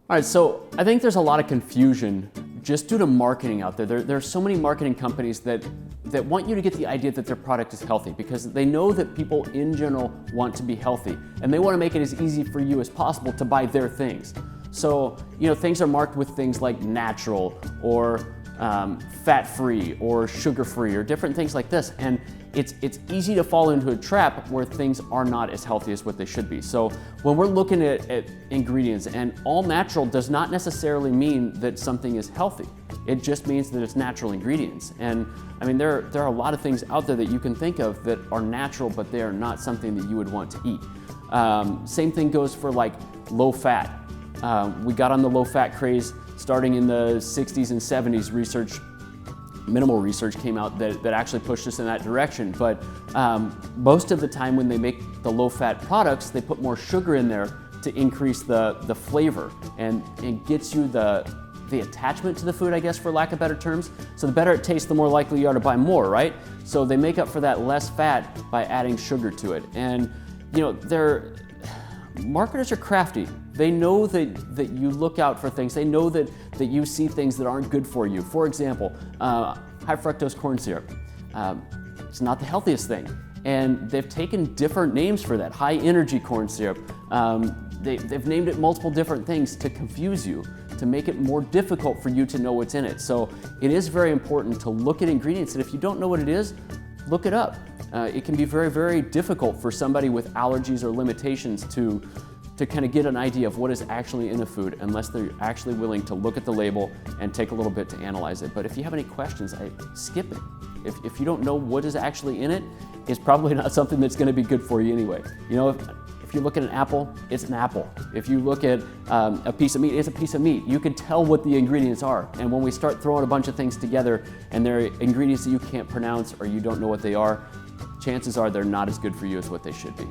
All right, so I think there's a lot of confusion just due to marketing out there. There are so many marketing companies that want you to get the idea that their product is healthy because they know that people in general want to be healthy and they want to make it as easy for you as possible to buy their things. So, things are marked with things like natural or fat-free or sugar-free or different things like this. And it's easy to fall into a trap where things are not as healthy as what they should be. So when we're looking at ingredients, and all natural does not necessarily mean that something is healthy. It just means that it's natural ingredients. And I mean, there are a lot of things out there that you can think of that are natural, but they are not something that you would want to eat. Same thing goes for like low fat. We got on the low fat craze starting in the 60s and 70s. Minimal research came out that actually pushed us in that direction. But most of the time when they make the low fat products, they put more sugar in there to increase the flavor and gets you the attachment to the food, I guess, for lack of better terms. So the better it tastes, the more likely you are to buy more, right? So they make up for that less fat by adding sugar to it. And marketers are crafty. They know that you look out for things. They know that you see things that aren't good for you. For example, high fructose corn syrup. It's not the healthiest thing. And they've taken different names for that. High energy corn syrup. They've named it multiple different things to confuse you, to make it more difficult for you to know what's in it. So it is very important to look at ingredients, and if you don't know what it is, look it up. It can be very, very difficult for somebody with allergies or limitations to kind of get an idea of what is actually in a food unless they're actually willing to look at the label and take a little bit to analyze it. But if you have any questions, skip it. If you don't know what is actually in it, it's probably not something that's going to be good for you anyway. If you look at an apple, it's an apple. If you look at a piece of meat, it's a piece of meat. You can tell what the ingredients are. And when we start throwing a bunch of things together and they're ingredients that you can't pronounce or you don't know what they are, chances are they're not as good for you as what they should be.